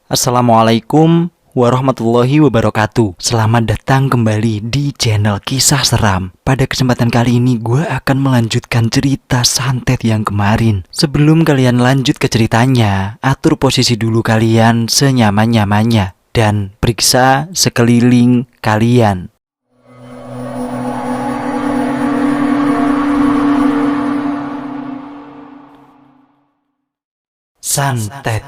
Assalamualaikum warahmatullahi wabarakatuh. Selamat datang kembali di channel Kisah Seram. Pada kesempatan kali ini gue akan melanjutkan cerita santet yang kemarin. Sebelum kalian lanjut ke ceritanya, atur posisi dulu kalian senyaman-nyamannya dan periksa sekeliling kalian. Santet.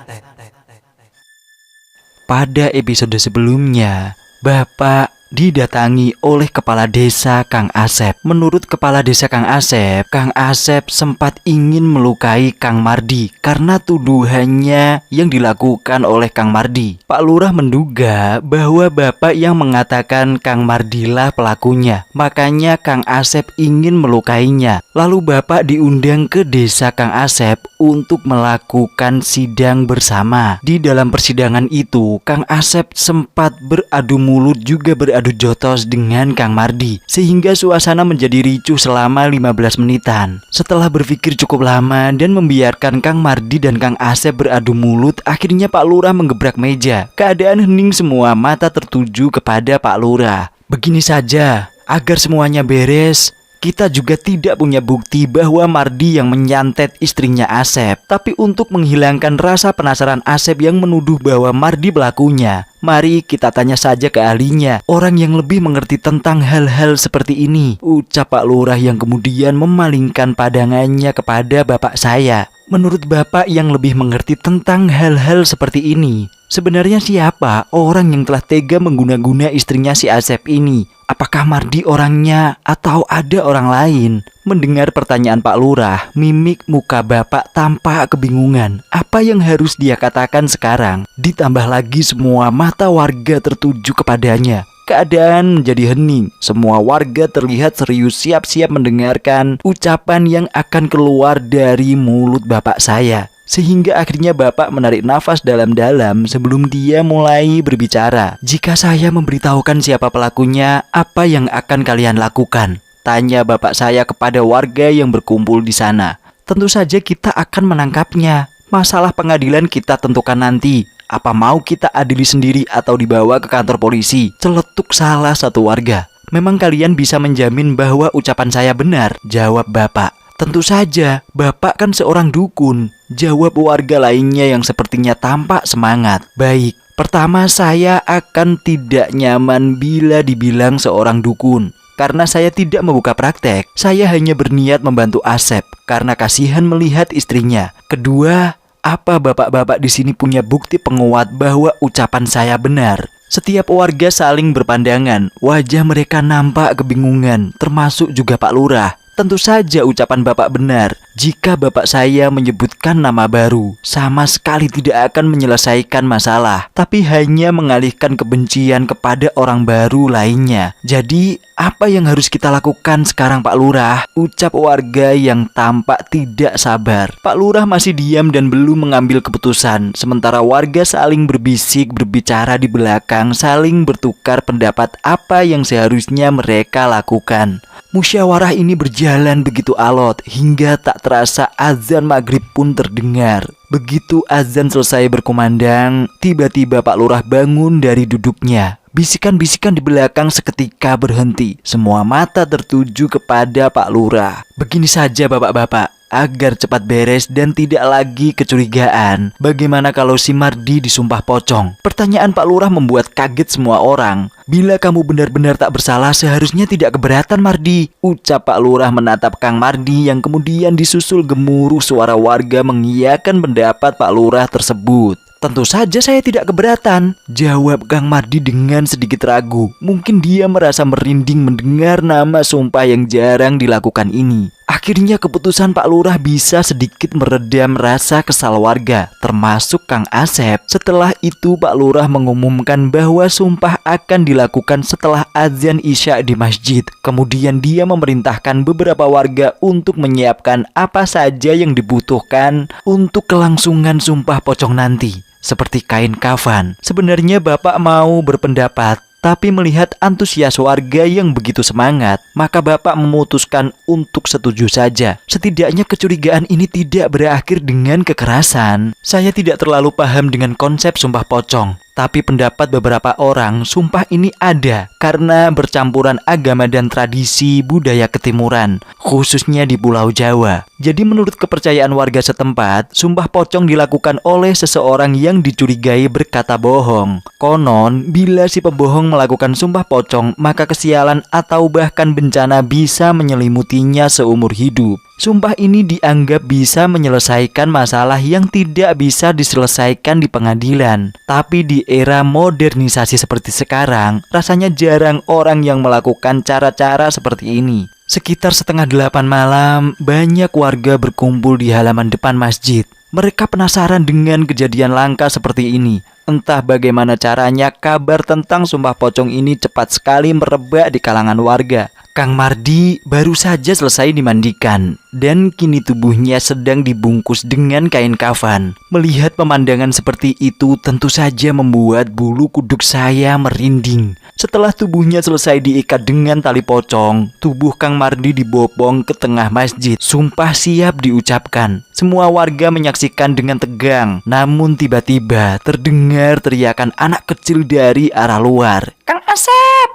Pada episode sebelumnya, Bapak didatangi oleh Kepala Desa Kang Asep. Menurut Kepala Desa Kang Asep sempat ingin melukai Kang Mardi karena tuduhannya yang dilakukan oleh Kang Mardi. Pak Lurah menduga bahwa Bapak yang mengatakan Kang Mardilah pelakunya. Makanya Kang Asep ingin melukainya. Lalu Bapak diundang ke Desa Kang Asep untuk melakukan sidang bersama. Di dalam persidangan itu, Kang Asep sempat beradu mulut juga beradu jotos dengan Kang Mardi, sehingga suasana menjadi ricuh selama 15 menitan. Setelah berpikir cukup lama dan membiarkan Kang Mardi dan Kang Asep beradu mulut, akhirnya Pak Lurah menggebrak meja. Keadaan hening semua, mata tertuju kepada Pak Lurah. Begini saja, agar semuanya beres, kita juga tidak punya bukti bahwa Mardi yang menyantet istrinya Asep. Tapi untuk menghilangkan rasa penasaran Asep yang menuduh bahwa Mardi pelakunya, mari kita tanya saja ke ahlinya, orang yang lebih mengerti tentang hal-hal seperti ini, ucap Pak Lurah yang kemudian memalingkan pandangannya kepada bapak saya. Menurut Bapak yang lebih mengerti tentang hal-hal seperti ini, sebenarnya siapa orang yang telah tega mengguna-guna istrinya si Asep ini? Apakah Mardi orangnya atau ada orang lain? Mendengar pertanyaan Pak Lurah, mimik muka Bapak tampak kebingungan. Apa yang harus dia katakan sekarang? Ditambah lagi semua mata warga tertuju kepadanya. Keadaan menjadi hening. Semua warga terlihat serius siap-siap mendengarkan ucapan yang akan keluar dari mulut Bapak saya. Sehingga akhirnya Bapak menarik nafas dalam-dalam sebelum dia mulai berbicara. Jika saya memberitahukan siapa pelakunya, apa yang akan kalian lakukan? Tanya Bapak saya kepada warga yang berkumpul di sana. Tentu saja kita akan menangkapnya. Masalah pengadilan kita tentukan nanti. Apa mau kita adili sendiri atau dibawa ke kantor polisi? Celetuk salah satu warga. Memang kalian bisa menjamin bahwa ucapan saya benar? Jawab Bapak. Tentu saja, Bapak kan seorang dukun. Jawab warga lainnya yang sepertinya tampak semangat. Baik, pertama saya akan tidak nyaman bila dibilang seorang dukun. Karena saya tidak membuka praktek, saya hanya berniat membantu Asep karena kasihan melihat istrinya. Kedua, apa bapak-bapak di sini punya bukti penguat bahwa ucapan saya benar? Setiap warga saling berpandangan, wajah mereka nampak kebingungan, termasuk juga Pak Lurah. Tentu saja ucapan Bapak benar. Jika Bapak saya menyebutkan nama baru, sama sekali tidak akan menyelesaikan masalah, tapi hanya mengalihkan kebencian kepada orang baru lainnya. Jadi, apa yang harus kita lakukan sekarang Pak Lurah? Ucap warga yang tampak tidak sabar. Pak Lurah masih diam dan belum mengambil keputusan. Sementara warga saling berbisik, berbicara di belakang, saling bertukar pendapat apa yang seharusnya mereka lakukan. Musyawarah ini berjalan begitu alot hingga tak terasa azan maghrib pun terdengar. Begitu azan selesai berkumandang, tiba-tiba Pak Lurah bangun dari duduknya. Bisikan-bisikan di belakang seketika berhenti. Semua mata tertuju kepada Pak Lurah. Begini saja bapak-bapak, agar cepat beres dan tidak lagi kecurigaan. Bagaimana kalau si Mardi disumpah pocong? Pertanyaan Pak Lurah membuat kaget semua orang. Bila kamu benar-benar tak bersalah, seharusnya tidak keberatan Mardi, ucap Pak Lurah menatap Kang Mardi yang kemudian disusul gemuruh suara warga mengiyakan pendapat Pak Lurah tersebut. Tentu saja saya tidak keberatan, jawab Kang Mardi dengan sedikit ragu. Mungkin dia merasa merinding mendengar nama sumpah yang jarang dilakukan ini. Akhirnya keputusan Pak Lurah bisa sedikit meredam rasa kesal warga, termasuk Kang Asep. Setelah itu Pak Lurah mengumumkan bahwa sumpah akan dilakukan setelah azan Isya di masjid. Kemudian dia memerintahkan beberapa warga untuk menyiapkan apa saja yang dibutuhkan untuk kelangsungan sumpah pocong nanti, seperti kain kafan. Sebenarnya Bapak mau berpendapat, Tapi melihat antusias warga yang begitu semangat, maka Bapak memutuskan untuk setuju saja. Setidaknya kecurigaan ini tidak berakhir dengan kekerasan. Saya tidak terlalu paham dengan konsep sumpah pocong. Tapi pendapat beberapa orang, sumpah ini ada karena bercampuran agama dan tradisi budaya ketimuran, khususnya di Pulau Jawa. Jadi menurut kepercayaan warga setempat, sumpah pocong dilakukan oleh seseorang yang dicurigai berkata bohong. Konon, bila si pembohong melakukan sumpah pocong, maka kesialan atau bahkan bencana bisa menyelimutinya seumur hidup. Sumpah ini dianggap bisa menyelesaikan masalah yang tidak bisa diselesaikan di pengadilan. Tapi di era modernisasi seperti sekarang, rasanya jarang orang yang melakukan cara-cara seperti ini. Sekitar 7:30 malam, banyak warga berkumpul di halaman depan masjid. Mereka penasaran dengan kejadian langka seperti ini. Entah bagaimana caranya, kabar tentang sumpah pocong ini cepat sekali merebak di kalangan warga. Kang Mardi baru saja selesai dimandikan dan kini tubuhnya sedang dibungkus dengan kain kafan. Melihat pemandangan seperti itu tentu saja membuat bulu kuduk saya merinding. Setelah tubuhnya selesai diikat dengan tali pocong, tubuh Kang Mardi dibopong ke tengah masjid. Sumpah siap diucapkan. Semua warga menyaksikan dengan tegang. Namun tiba-tiba terdengar teriakan anak kecil dari arah luar. "Kang Asep!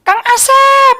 Kang Asep!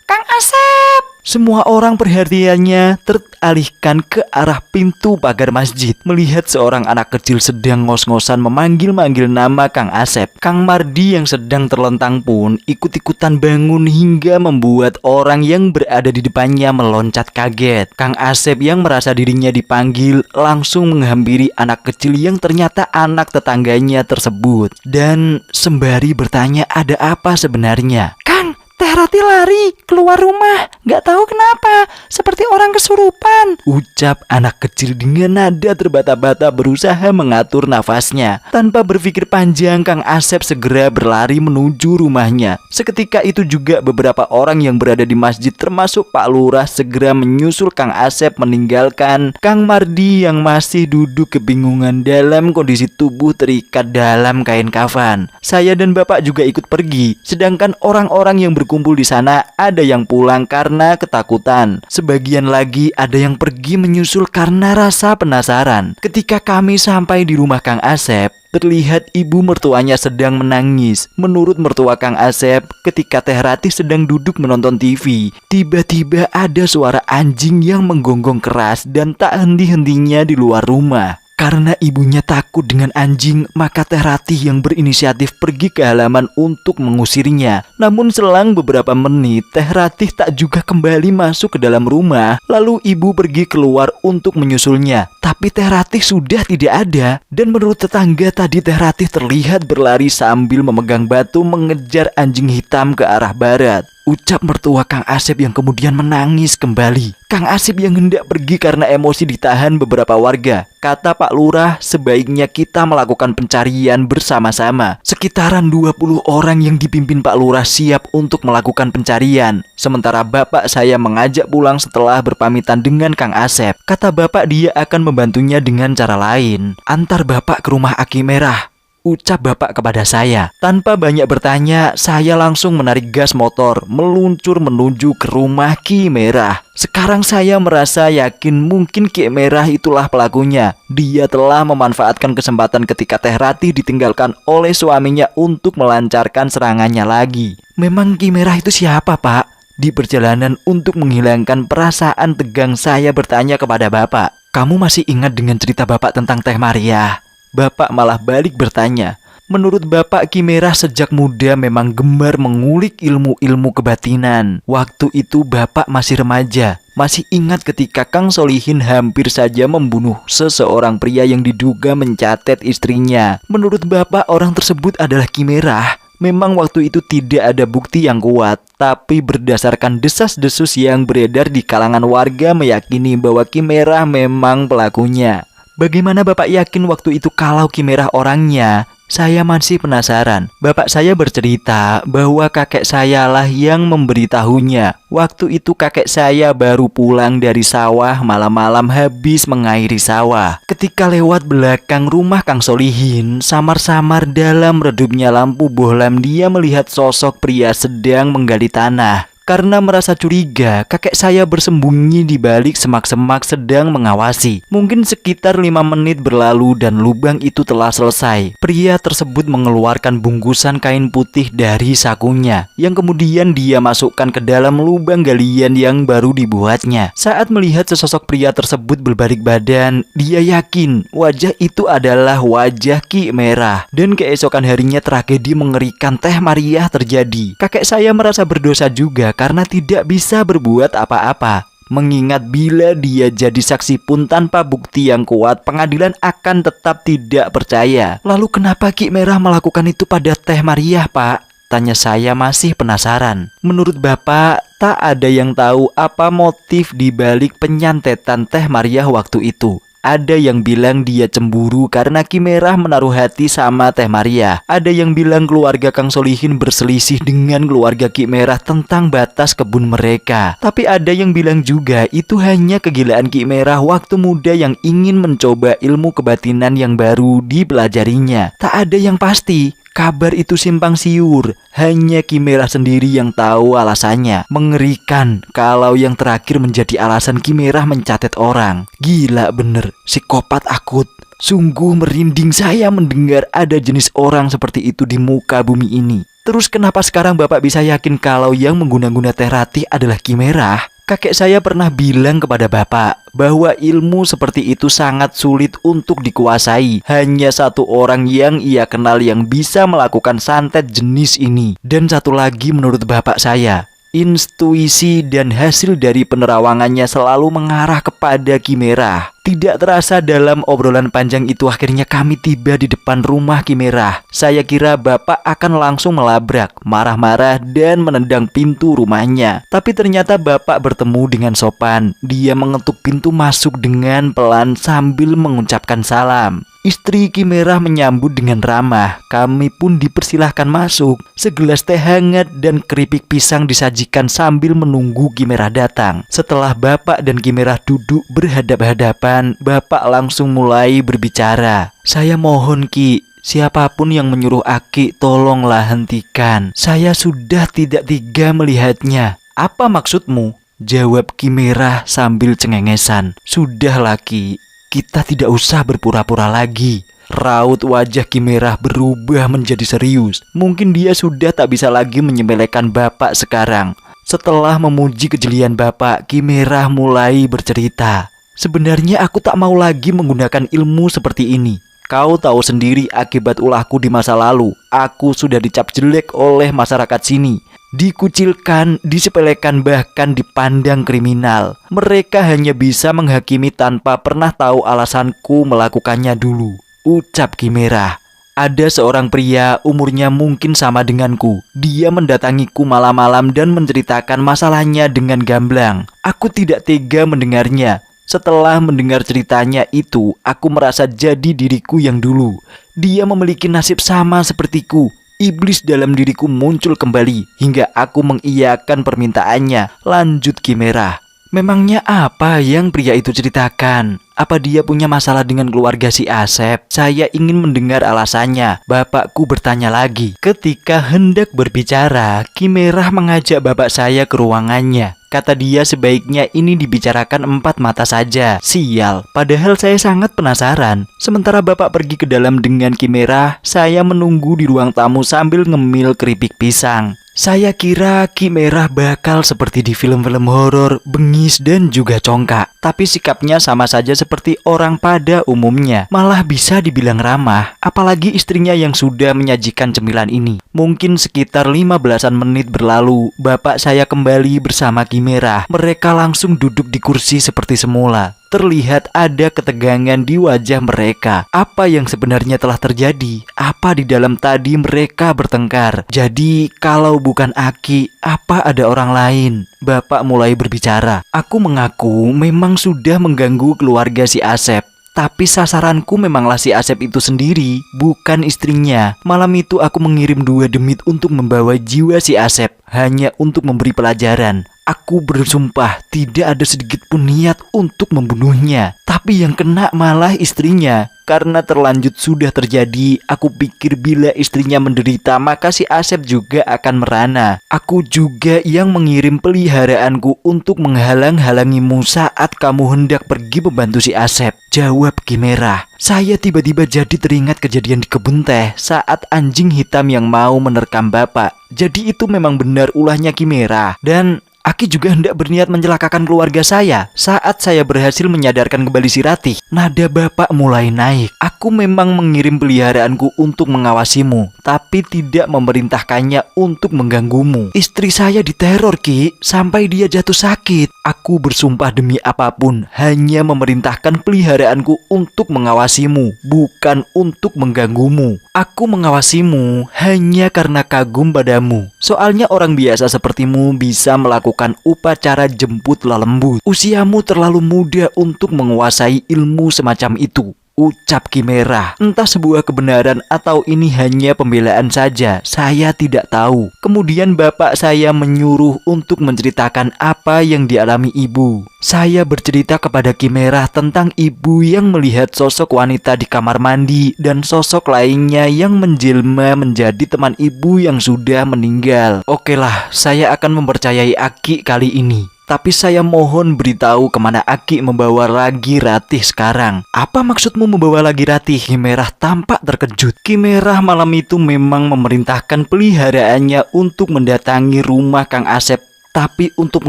Kang Asep!" Semua orang perhatiannya teralihkan ke arah pintu pagar masjid. Melihat seorang anak kecil sedang ngos-ngosan memanggil-manggil nama Kang Asep. Kang Mardi yang sedang terlentang pun ikut-ikutan bangun hingga membuat orang yang berada di depannya meloncat kaget. Kang Asep yang merasa dirinya dipanggil langsung menghampiri anak kecil yang ternyata anak tetangganya tersebut. Dan sembari bertanya ada apa sebenarnya. "Kang, Teh Rati lari keluar rumah, gak tahu kenapa, seperti orang kesurupan," ucap anak kecil dengan nada terbata-bata berusaha mengatur nafasnya. Tanpa berpikir panjang, Kang Asep segera berlari menuju rumahnya. Seketika itu juga beberapa orang yang berada di masjid termasuk Pak Lurah segera menyusul Kang Asep meninggalkan Kang Mardi yang masih duduk kebingungan dalam kondisi tubuh terikat dalam kain kafan. Saya dan Bapak juga ikut pergi, sedangkan orang-orang yang berkumpul di sana ada yang pulang karena ketakutan. Sebagian lagi ada yang pergi menyusul karena rasa penasaran. Ketika kami sampai di rumah Kang Asep, terlihat ibu mertuanya sedang menangis. Menurut mertua Kang Asep, ketika Teh Ratih sedang duduk menonton TV, tiba-tiba ada suara anjing yang menggonggong keras dan tak henti-hentinya di luar rumah. Karena ibunya takut dengan anjing, maka Teh Ratih yang berinisiatif pergi ke halaman untuk mengusirnya. Namun selang beberapa menit, Teh Ratih tak juga kembali masuk ke dalam rumah. Lalu ibu pergi keluar untuk menyusulnya. Tapi Teh Ratih sudah tidak ada. Dan menurut tetangga tadi Teh Ratih terlihat berlari sambil memegang batu mengejar anjing hitam ke arah barat. Ucap mertua Kang Asep yang kemudian menangis kembali. Kang Asep yang hendak pergi karena emosi ditahan beberapa warga. Kata Pak Lurah, sebaiknya kita melakukan pencarian bersama-sama. Sekitaran 20 orang yang dipimpin Pak Lurah siap untuk melakukan pencarian. Sementara bapak saya mengajak pulang setelah berpamitan dengan Kang Asep. Kata bapak dia akan membantunya dengan cara lain. "Antar bapak ke rumah Aki Merah," ucap bapak kepada saya. Tanpa banyak bertanya, saya langsung menarik gas motor, meluncur menuju ke rumah Ki Merah. Sekarang saya merasa yakin mungkin Ki Merah itulah pelakunya. Dia telah memanfaatkan kesempatan ketika Teh Ratih ditinggalkan oleh suaminya untuk melancarkan serangannya lagi. "Memang Ki Merah itu siapa, Pak?" Di perjalanan untuk menghilangkan perasaan tegang, saya bertanya kepada bapak. "Kamu masih ingat dengan cerita bapak tentang Teh Maria?" Bapak malah balik bertanya. Menurut bapak, Ki Merah sejak muda memang gemar mengulik ilmu-ilmu kebatinan. Waktu itu bapak masih remaja. Masih ingat ketika Kang Solihin hampir saja membunuh seseorang pria yang diduga mencatet istrinya. Menurut bapak, orang tersebut adalah Ki Merah. Memang waktu itu tidak ada bukti yang kuat, tapi berdasarkan desas-desus yang beredar di kalangan warga meyakini bahwa Ki Merah memang pelakunya. Bagaimana bapak yakin waktu itu kalau Ki Merah orangnya? Saya masih penasaran. Bapak saya bercerita bahwa kakek saya lah yang memberitahunya. Waktu itu kakek saya baru pulang dari sawah malam-malam habis mengairi sawah. Ketika lewat belakang rumah Kang Solihin, samar-samar dalam redupnya lampu bohlam dia melihat sosok pria sedang menggali tanah. Karena merasa curiga, kakek saya bersembunyi di balik semak-semak sedang mengawasi. Mungkin sekitar 5 menit berlalu dan lubang itu telah selesai. Pria tersebut mengeluarkan bungkusan kain putih dari sakunya, yang kemudian dia masukkan ke dalam lubang galian yang baru dibuatnya. Saat melihat sesosok pria tersebut berbalik badan, dia yakin wajah itu adalah wajah Ki Merah. Dan keesokan harinya tragedi mengerikan Teh Mariah terjadi. Kakek saya merasa berdosa juga karena tidak bisa berbuat apa-apa. Mengingat bila dia jadi saksi pun tanpa bukti yang kuat, pengadilan akan tetap tidak percaya. Lalu kenapa Ki Merah melakukan itu pada Teh Mariah, Pak? Tanya saya masih penasaran. Menurut Bapak, tak ada yang tahu apa motif di balik penyantetan Teh Mariah waktu itu. Ada yang bilang dia cemburu karena Ki Merah menaruh hati sama Teh Mariah. Ada yang bilang keluarga Kang Solihin berselisih dengan keluarga Ki Merah tentang batas kebun mereka. Tapi ada yang bilang juga itu hanya kegilaan Ki Merah waktu muda yang ingin mencoba ilmu kebatinan yang baru dipelajarinya. Tak ada yang pasti. Kabar itu simpang siur, hanya Ki Merah sendiri yang tahu alasannya. Mengerikan kalau yang terakhir menjadi alasan Ki Merah mencatat orang. Gila bener, psikopat akut. Sungguh merinding saya mendengar ada jenis orang seperti itu di muka bumi ini. Terus kenapa sekarang Bapak bisa yakin kalau yang mengguna-guna teh ratih adalah Ki Merah? Kakek saya pernah bilang kepada Bapak bahwa ilmu seperti itu sangat sulit untuk dikuasai. Hanya satu orang yang ia kenal yang bisa melakukan santet jenis ini. Dan satu lagi menurut Bapak saya, intuisi dan hasil dari penerawangannya selalu mengarah kepada Ki Merah. Tidak terasa dalam obrolan panjang itu akhirnya kami tiba di depan rumah Ki Merah. Saya kira Bapak akan langsung melabrak, marah-marah dan menendang pintu rumahnya. Tapi ternyata Bapak bertemu dengan sopan. Dia mengetuk pintu masuk dengan pelan sambil mengucapkan salam. Istri Ki Merah menyambut dengan ramah. Kami pun dipersilahkan masuk. Segelas teh hangat dan keripik pisang disajikan sambil menunggu Ki Merah datang. Setelah Bapak dan Ki Merah duduk berhadap-hadapan, Bapak langsung mulai berbicara. Saya mohon Ki, siapapun yang menyuruh Aki tolonglah hentikan. Saya sudah tidak tega melihatnya. Apa maksudmu? Jawab Ki Merah sambil cengengesan. Sudahlah Ki, kita tidak usah berpura-pura lagi. Raut wajah Ki Merah berubah menjadi serius. Mungkin dia sudah tak bisa lagi menyepelekan Bapak sekarang. Setelah memuji kejelian Bapak, Ki Merah mulai bercerita. Sebenarnya aku tak mau lagi menggunakan ilmu seperti ini. Kau tahu sendiri akibat ulahku di masa lalu. Aku sudah dicap jelek oleh masyarakat sini. Dikucilkan, disepelekan, bahkan dipandang kriminal. Mereka hanya bisa menghakimi tanpa pernah tahu alasanku melakukannya dulu. Ucap Ki Merah. Ada seorang pria umurnya mungkin sama denganku. Dia mendatangiku malam-malam dan menceritakan masalahnya dengan gamblang. Aku tidak tega mendengarnya. Setelah mendengar ceritanya itu, aku merasa jadi diriku yang dulu. Dia memiliki nasib sama sepertiku. Iblis dalam diriku muncul kembali hingga aku mengiyakan permintaannya. Lanjut Ki Merah. Memangnya apa yang pria itu ceritakan? Apa dia punya masalah dengan keluarga si Asep? Saya ingin mendengar alasannya. Bapakku bertanya lagi. Ketika hendak berbicara, Ki Merah mengajak bapak saya ke ruangannya. Kata dia sebaiknya ini dibicarakan empat mata saja. Sial, padahal saya sangat penasaran. Sementara bapak pergi ke dalam dengan Ki Merah, saya menunggu di ruang tamu sambil ngemil keripik pisang. Saya kira Ki Merah bakal seperti di film-film horor, bengis dan juga congkak. Tapi sikapnya sama saja seperti orang pada umumnya. Malah bisa dibilang ramah, apalagi istrinya yang sudah menyajikan cemilan ini. Mungkin sekitar 15-an menit berlalu, bapak saya kembali bersama Ki Merah. Mereka langsung duduk di kursi seperti semula. Terlihat ada ketegangan di wajah mereka. Apa yang sebenarnya telah terjadi? Apa di dalam tadi mereka bertengkar? Jadi kalau bukan Aki, apa ada orang lain? Bapak mulai berbicara. Aku mengaku memang sudah mengganggu keluarga si Asep. Tapi sasaranku memanglah si Asep itu sendiri, bukan istrinya. Malam itu aku mengirim 2 demit untuk membawa jiwa si Asep, hanya untuk memberi pelajaran. Aku bersumpah tidak ada sedikit pun niat untuk membunuhnya. Tapi yang kena malah istrinya. Karena terlanjut sudah terjadi, aku pikir bila istrinya menderita maka si Asep juga akan merana. Aku juga yang mengirim peliharaanku untuk menghalang-halangimu saat kamu hendak pergi membantu si Asep. Jawab Ki Merah. Saya tiba-tiba jadi teringat kejadian di kebun teh saat anjing hitam yang mau menerkam bapak. Jadi itu memang benar ulahnya Ki Merah. Dan Aki juga hendak berniat mencelakakan keluarga saya saat saya berhasil menyadarkan kembali si Ratih. Nada bapak mulai naik. Aku memang mengirim peliharaanku untuk mengawasimu, tapi tidak memerintahkannya untuk mengganggumu. Istri saya diteror, Ki, sampai dia jatuh sakit. Aku bersumpah demi apapun, hanya memerintahkan peliharaanku untuk mengawasimu, bukan untuk mengganggumu. Aku mengawasimu hanya karena kagum padamu. Soalnya orang biasa sepertimu bisa melakukan upacara jemput lelembut. Usiamu terlalu muda untuk menguasai ilmu semacam itu, ucap Ki Merah. Entah sebuah kebenaran atau ini hanya pembelaan saja, saya tidak tahu. Kemudian bapak saya menyuruh untuk menceritakan apa yang dialami ibu. Saya bercerita kepada Ki Merah tentang ibu yang melihat sosok wanita di kamar mandi dan sosok lainnya yang menjelma menjadi teman ibu yang sudah meninggal. Okelah, saya akan mempercayai Aki kali ini. Tapi saya mohon beritahu kemana Aki membawa lagi Ratih sekarang. Apa maksudmu membawa lagi Ratih? Ki Merah tampak terkejut. Ki Merah malam itu memang memerintahkan peliharaannya untuk mendatangi rumah Kang Asep, tapi untuk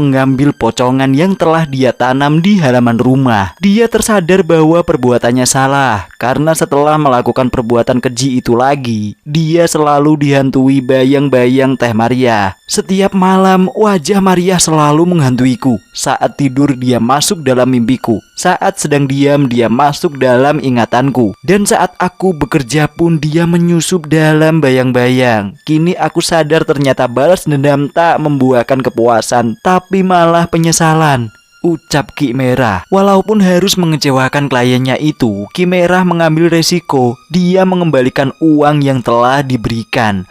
mengambil pocongan yang telah dia tanam di halaman rumah. Dia tersadar bahwa perbuatannya salah, karena setelah melakukan perbuatan keji itu lagi, dia selalu dihantui bayang-bayang Teh Maria. Setiap malam wajah Maria selalu menghantuiku. Saat tidur dia masuk dalam mimpiku. Saat sedang diam dia masuk dalam ingatanku. Dan saat aku bekerja pun dia menyusup dalam bayang-bayang. Kini aku sadar ternyata balas dendam tak membuahkan kepuasan, tapi malah penyesalan, ucap Ki Merah. Walaupun harus mengecewakan kliennya itu, Ki Merah mengambil resiko. Dia mengembalikan uang yang telah diberikan.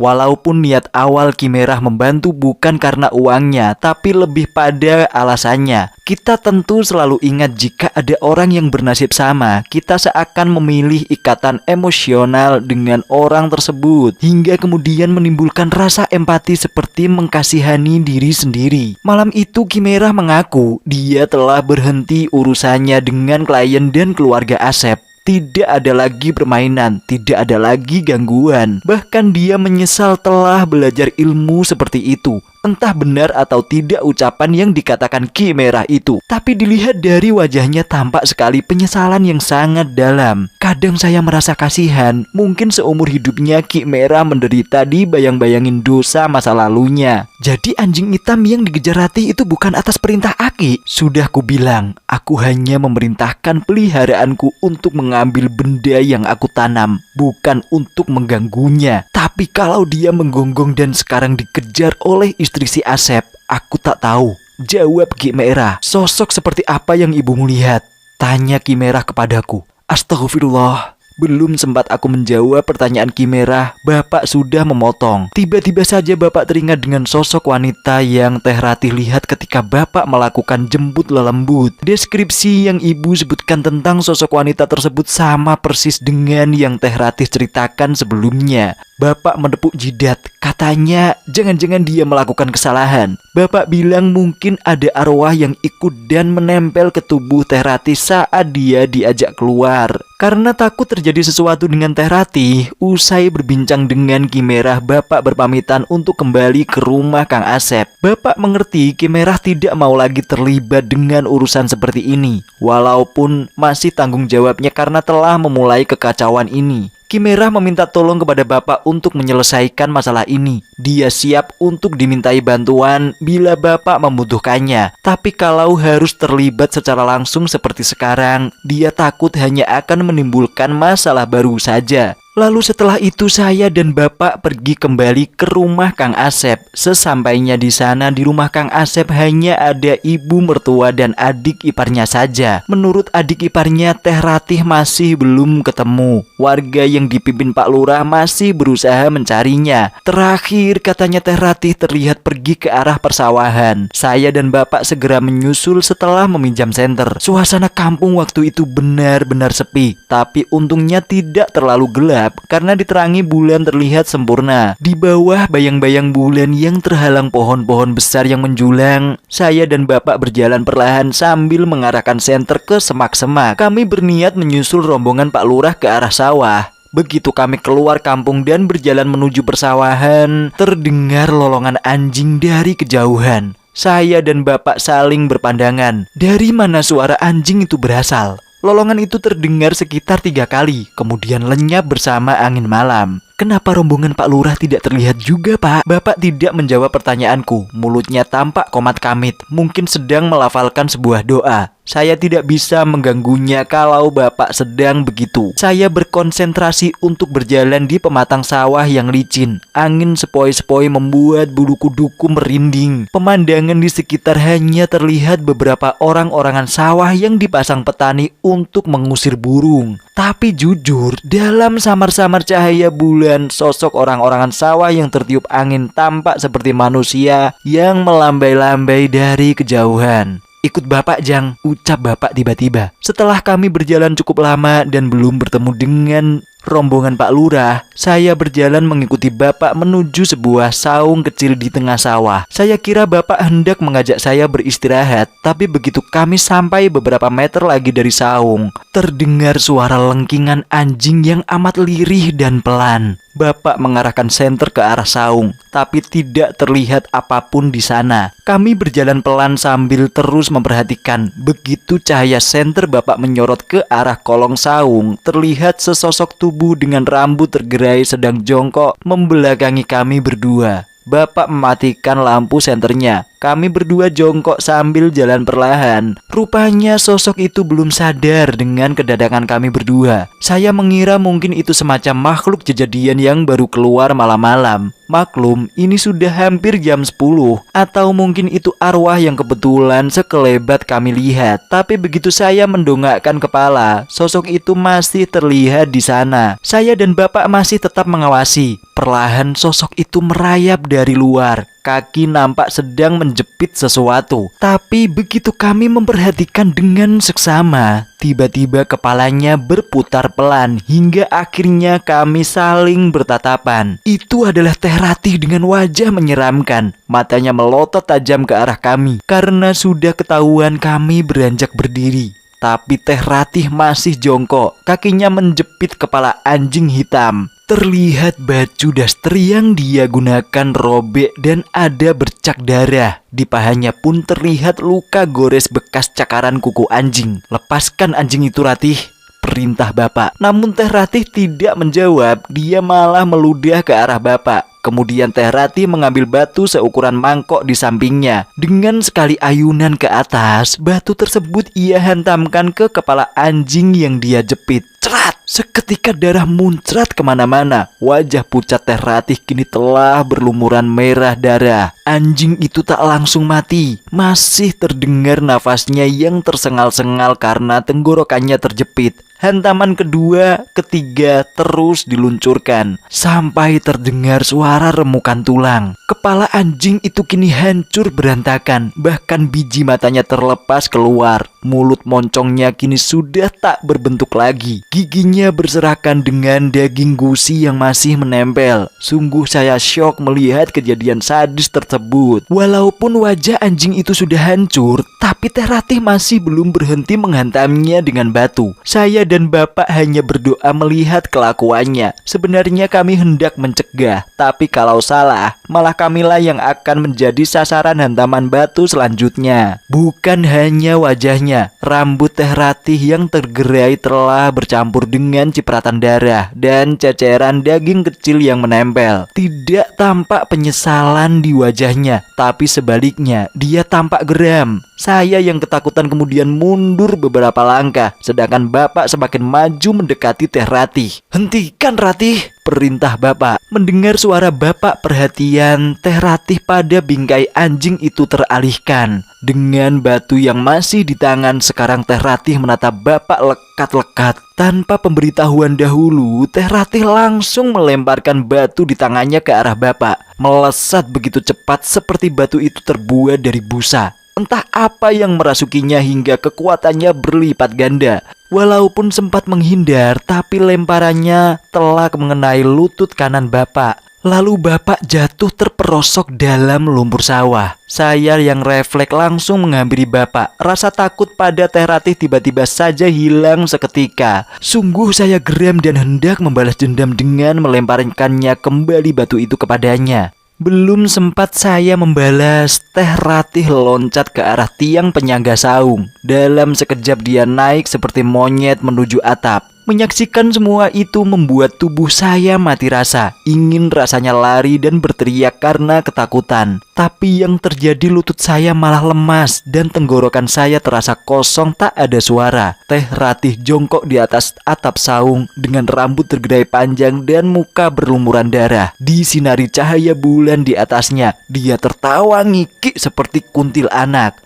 Walaupun niat awal Ki Merah membantu bukan karena uangnya, tapi lebih pada alasannya. Kita tentu selalu ingat jika ada orang yang bernasib sama, kita seakan memilih ikatan emosional dengan orang tersebut, hingga kemudian menimbulkan rasa empati seperti mengkasihani diri sendiri. Malam itu Ki Merah mengaku dia telah berhenti urusannya dengan klien dan keluarga Asep. Tidak ada lagi permainan, tidak ada lagi gangguan. Bahkan dia menyesal telah belajar ilmu seperti itu. Entah benar atau tidak ucapan yang dikatakan Ki Merah itu, tapi dilihat dari wajahnya tampak sekali penyesalan yang sangat dalam. Kadang saya merasa kasihan, mungkin seumur hidupnya Ki Merah menderita dibayang-bayangin dosa masa lalunya. Jadi anjing hitam yang dikejar Ratih itu bukan atas perintah Aki. Sudah kubilang, aku hanya memerintahkan peliharaanku untuk mengambil benda yang aku tanam, bukan untuk mengganggunya. Tapi kalau dia menggonggong dan sekarang dikejar oleh istri si Asep, aku tak tahu. Jawab Ki Merah. Sosok seperti apa yang ibumu lihat? Tanya Ki Merah kepadaku. Astagfirullah. Belum sempat aku menjawab pertanyaan Ki Merah, bapak sudah memotong. Tiba-tiba saja bapak teringat dengan sosok wanita yang Teh Ratih lihat ketika bapak melakukan jemput lelembut. Deskripsi yang ibu sebutkan tentang sosok wanita tersebut sama persis dengan yang Teh Ratih ceritakan sebelumnya. Bapak menepuk jidat, katanya jangan-jangan dia melakukan kesalahan. Bapak bilang mungkin ada arwah yang ikut dan menempel ke tubuh Teh Ratih saat dia diajak keluar. Karena takut terjadi sesuatu dengan Teh Ratih, usai berbincang dengan Ki Merah, bapak berpamitan untuk kembali ke rumah Kang Asep. Bapak mengerti Ki Merah tidak mau lagi terlibat dengan urusan seperti ini, walaupun masih tanggung jawabnya karena telah memulai kekacauan ini. Ki Merah meminta tolong kepada bapak untuk menyelesaikan masalah ini. Dia siap untuk dimintai bantuan bila bapak membutuhkannya. Tapi kalau harus terlibat secara langsung seperti sekarang, dia takut hanya akan menimbulkan masalah baru saja. Lalu setelah itu saya dan bapak pergi kembali ke rumah Kang Asep. Sesampainya di sana, di rumah Kang Asep hanya ada ibu mertua dan adik iparnya saja. Menurut adik iparnya, Teh Ratih masih belum ketemu. Warga yang dipimpin Pak Lurah masih berusaha mencarinya. Terakhir katanya Teh Ratih terlihat pergi ke arah persawahan. Saya dan bapak segera menyusul setelah meminjam senter. Suasana kampung waktu itu benar-benar sepi, tapi untungnya tidak terlalu gelap karena diterangi bulan terlihat sempurna. Di bawah bayang-bayang bulan yang terhalang pohon-pohon besar yang menjulang, saya dan bapak berjalan perlahan sambil mengarahkan senter ke semak-semak. Kami berniat menyusul rombongan Pak Lurah ke arah sawah. Begitu kami keluar kampung dan berjalan menuju persawahan, terdengar lolongan anjing dari kejauhan. Saya dan bapak saling berpandangan. Dari mana suara anjing itu berasal? Lolongan itu terdengar sekitar 3 kali, kemudian lenyap bersama angin malam. Kenapa rombongan Pak Lurah tidak terlihat juga, Pak? Bapak tidak menjawab pertanyaanku. Mulutnya tampak komat kamit, mungkin sedang melafalkan sebuah doa. Saya tidak bisa mengganggunya kalau bapak sedang begitu. Saya berkonsentrasi untuk berjalan di pematang sawah yang licin. Angin sepoi-sepoi membuat bulu kuduku merinding. Pemandangan di sekitar hanya terlihat beberapa orang-orangan sawah yang dipasang petani untuk mengusir burung. Tapi jujur, dalam samar-samar cahaya bulan, sosok orang-orangan sawah yang tertiup angin tampak seperti manusia yang melambai-lambai dari kejauhan. "Ikut bapak, Jang," ucap bapak tiba-tiba. Setelah kami berjalan cukup lama dan belum bertemu dengan rombongan Pak Lurah, saya berjalan mengikuti bapak menuju sebuah saung kecil di tengah sawah. Saya kira bapak hendak mengajak saya beristirahat, tapi begitu kami sampai beberapa meter lagi dari saung, terdengar suara lengkingan anjing yang amat lirih dan pelan. Bapak mengarahkan senter ke arah saung, tapi tidak terlihat apapun di sana. Kami berjalan pelan sambil terus memperhatikan. Begitu cahaya senter bapak menyorot ke arah kolong saung, terlihat sesosok tubuh dengan rambut tergerai sedang jongkok membelakangi kami berdua. Bapak mematikan lampu senternya. Kami berdua jongkok sambil jalan perlahan. Rupanya sosok itu belum sadar dengan kedatangan kami berdua. Saya mengira mungkin itu semacam makhluk kejadian yang baru keluar malam-malam. Maklum, ini sudah hampir jam 10. Atau mungkin itu arwah yang kebetulan sekelebat kami lihat. Tapi begitu saya mendongakkan kepala, sosok itu masih terlihat di sana. Saya dan bapak masih tetap mengawasi. Perlahan sosok itu merayap dari luar. Kaki nampak sedang menjepit sesuatu. Tapi begitu kami memperhatikan dengan seksama, tiba-tiba kepalanya berputar pelan hingga akhirnya kami saling bertatapan. Itu adalah Teh Ratih dengan wajah menyeramkan. Matanya melotot tajam ke arah kami. Karena sudah ketahuan kami beranjak berdiri, tapi Teh Ratih masih jongkok. Kakinya menjepit kepala anjing hitam. Terlihat baju daster yang dia gunakan robek dan ada bercak darah. Di pahanya pun terlihat luka gores bekas cakaran kuku anjing. "Lepaskan anjing itu, Ratih," perintah bapak. Namun Teh Ratih tidak menjawab. Dia malah meludah ke arah bapak. Kemudian Teh Ratih mengambil batu seukuran mangkok di sampingnya. Dengan sekali ayunan ke atas, batu tersebut ia hantamkan ke kepala anjing yang dia jepit. Cerat! Seketika darah muncrat kemana-mana. Wajah pucat Teh Ratih kini telah berlumuran merah darah. Anjing itu tak langsung mati. Masih terdengar nafasnya yang tersengal-sengal karena tenggorokannya terjepit. Hantaman kedua, ketiga terus diluncurkan sampai terdengar suara remukan tulang. Kepala anjing itu kini hancur berantakan. Bahkan biji matanya terlepas keluar. Mulut moncongnya kini sudah tak berbentuk lagi. Giginya berserakan dengan daging gusi yang masih menempel. Sungguh saya syok melihat kejadian sadis tersebut. Walaupun wajah anjing itu sudah hancur, tapi Teh Ratih masih belum berhenti menghantamnya dengan batu. Saya dan bapak hanya berdoa melihat kelakuannya. Sebenarnya kami hendak mencegah, tapi kalau salah, malah kamilah yang akan menjadi sasaran hantaman batu selanjutnya. Bukan hanya wajahnya kepadanya. Rambut Teh Ratih yang tergerai telah bercampur dengan cipratan darah dan ceceran daging kecil yang menempel. Tidak tampak penyesalan di wajahnya, tapi sebaliknya dia tampak geram. Saya yang ketakutan kemudian mundur beberapa langkah, sedangkan bapak semakin maju mendekati Teh Ratih. "Hentikan, Ratih!" perintah bapak. Mendengar suara bapak, perhatian Teh Ratih pada bingkai anjing itu teralihkan. Dengan batu yang masih di tangan, sekarang Teh Ratih menatap bapak lekat-lekat. Tanpa pemberitahuan dahulu, Teh Ratih langsung melemparkan batu di tangannya ke arah bapak. Melesat begitu cepat seperti batu itu terbuat dari busa. Entah apa yang merasukinya hingga kekuatannya berlipat ganda. Walaupun sempat menghindar, tapi lemparannya telah mengenai lutut kanan bapak. Lalu bapak jatuh terperosok dalam lumpur sawah. Saya yang refleks langsung menghampiri bapak. Rasa takut pada Teh Ratih tiba-tiba saja hilang seketika. Sungguh saya geram dan hendak membalas dendam dengan melemparkannya kembali batu itu kepadanya. Belum sempat saya membalas, Teh Ratih loncat ke arah tiang penyangga saung. Dalam sekejap dia naik seperti monyet menuju atap. Menyaksikan semua itu membuat tubuh saya mati rasa. Ingin rasanya lari dan berteriak karena ketakutan. Tapi yang terjadi, lutut saya malah lemas dan tenggorokan saya terasa kosong, tak ada suara. Teh Ratih jongkok di atas atap saung dengan rambut tergerai panjang dan muka berlumuran darah. Disinari cahaya bulan di atasnya, dia tertawa ngikik seperti kuntil anak.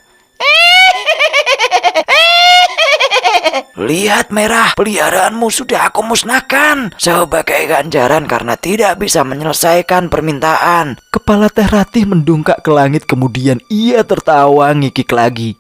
"Lihat Merah, peliharaanmu sudah aku musnahkan sebagai ganjaran karena tidak bisa menyelesaikan permintaan." Kepala Teh Ratih mendongak ke langit, kemudian ia tertawa ngikik lagi.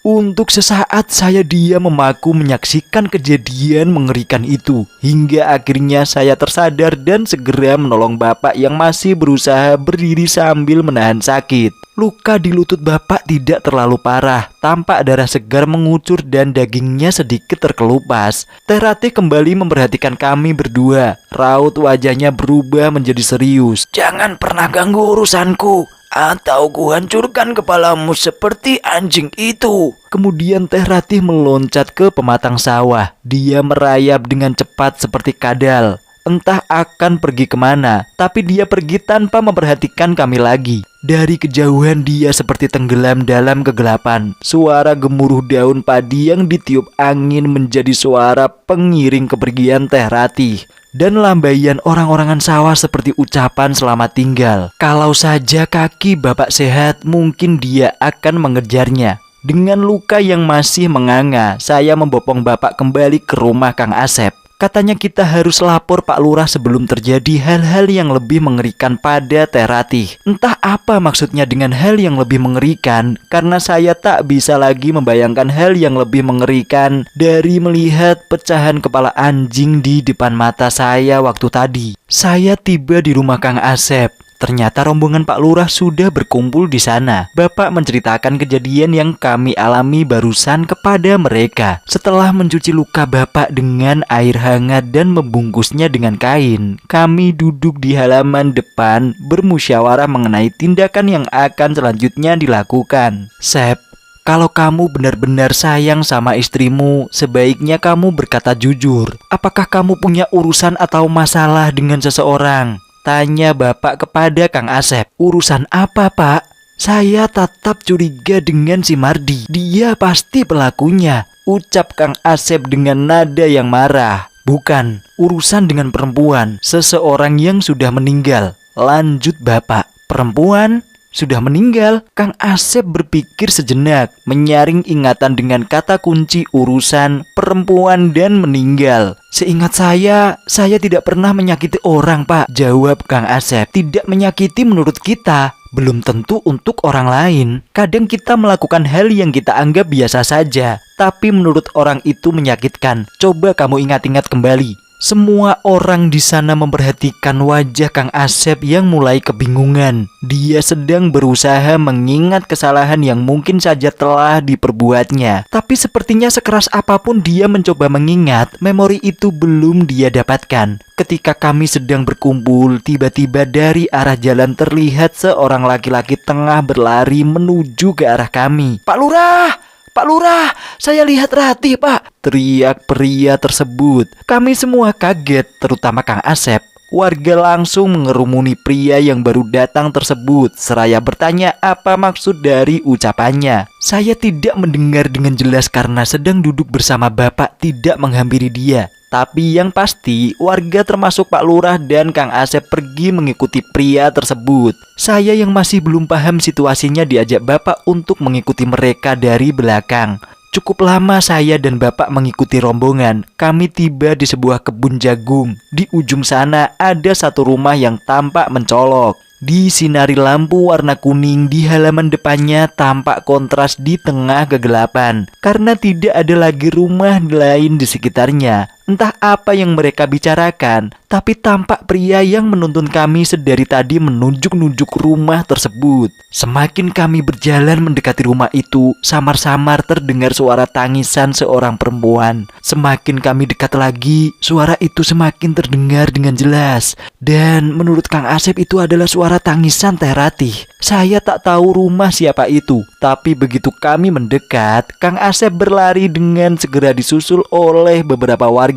Untuk sesaat saya diam memaku menyaksikan kejadian mengerikan itu. Hingga akhirnya saya tersadar dan segera menolong bapak yang masih berusaha berdiri sambil menahan sakit. Luka di lutut bapak tidak terlalu parah. Tampak darah segar mengucur dan dagingnya sedikit terkelupas. Teh Ratih kembali memperhatikan kami berdua. Raut wajahnya berubah menjadi serius. "Jangan pernah ganggu urusanku, atau kuhancurkan kepalamu seperti anjing itu." Kemudian Teh Ratih meloncat ke pematang sawah. Dia merayap dengan cepat seperti kadal. Entah akan pergi kemana, tapi dia pergi tanpa memperhatikan kami lagi. Dari kejauhan dia seperti tenggelam dalam kegelapan. Suara gemuruh daun padi yang ditiup angin menjadi suara pengiring kepergian Teh Ratih. Dan lambaian orang-orangan sawah seperti ucapan selamat tinggal. Kalau saja kaki bapak sehat, mungkin dia akan mengejarnya. Dengan luka yang masih menganga, saya membopong bapak kembali ke rumah Kang Asep. Katanya kita harus lapor Pak Lurah sebelum terjadi hal-hal yang lebih mengerikan pada Teh Ratih. Entah apa maksudnya dengan hal yang lebih mengerikan, karena saya tak bisa lagi membayangkan hal yang lebih mengerikan dari melihat pecahan kepala anjing di depan mata saya waktu tadi. Saya tiba di rumah Kang Asep. Ternyata rombongan Pak Lurah sudah berkumpul di sana. Bapak menceritakan kejadian yang kami alami barusan kepada mereka. Setelah mencuci luka bapak dengan air hangat dan membungkusnya dengan kain, kami duduk di halaman depan bermusyawarah mengenai tindakan yang akan selanjutnya dilakukan. "Sep, kalau kamu benar-benar sayang sama istrimu, sebaiknya kamu berkata jujur. Apakah kamu punya urusan atau masalah dengan seseorang?" tanya bapak kepada Kang Asep. "Urusan apa, Pak? Saya tetap curiga dengan si Mardi. Dia pasti pelakunya," ucap Kang Asep dengan nada yang marah. "Bukan, urusan dengan perempuan, seseorang yang sudah meninggal," lanjut bapak. "Perempuan sudah meninggal?" Kang Asep berpikir sejenak, menyaring ingatan dengan kata kunci urusan perempuan dan meninggal. "Seingat saya tidak pernah menyakiti orang, Pak," jawab Kang Asep. "Tidak menyakiti menurut kita, belum tentu untuk orang lain. Kadang kita melakukan hal yang kita anggap biasa saja, tapi menurut orang itu menyakitkan. Coba kamu ingat-ingat kembali. Semua orang di sana memperhatikan wajah Kang Asep yang mulai kebingungan. Dia sedang berusaha mengingat kesalahan yang mungkin saja telah diperbuatnya. Tapi sepertinya sekeras apapun dia mencoba mengingat, memori itu belum dia dapatkan. Ketika kami sedang berkumpul, tiba-tiba dari arah jalan terlihat seorang laki-laki tengah berlari menuju ke arah kami. "Pak Lurah! Pak Lurah, saya lihat Ratih, Pak!" teriak pria tersebut. Kami semua kaget, terutama Kang Asep. Warga langsung mengerumuni pria yang baru datang tersebut, seraya bertanya apa maksud dari ucapannya. Saya tidak mendengar dengan jelas karena sedang duduk bersama bapak tidak menghampiri dia. Tapi yang pasti, warga termasuk Pak Lurah dan Kang Asep pergi mengikuti pria tersebut. Saya yang masih belum paham situasinya diajak bapak untuk mengikuti mereka dari belakang. Cukup lama saya dan bapak mengikuti rombongan. Kami tiba di sebuah kebun jagung. Di ujung sana ada satu rumah yang tampak mencolok. Disinari lampu warna kuning, di halaman depannya tampak kontras di tengah kegelapan. Karena tidak ada lagi rumah lain di sekitarnya. Entah apa yang mereka bicarakan, tapi tampak pria yang menuntun kami sedari tadi menunjuk-nunjuk rumah tersebut. Semakin kami berjalan mendekati rumah itu, samar-samar terdengar suara tangisan seorang perempuan. Semakin kami dekat lagi, suara itu semakin terdengar dengan jelas. Dan menurut Kang Asep itu adalah suara tangisan Teh Ratih. Saya tak tahu rumah siapa itu, tapi begitu kami mendekat, Kang Asep berlari dengan segera disusul oleh beberapa warga.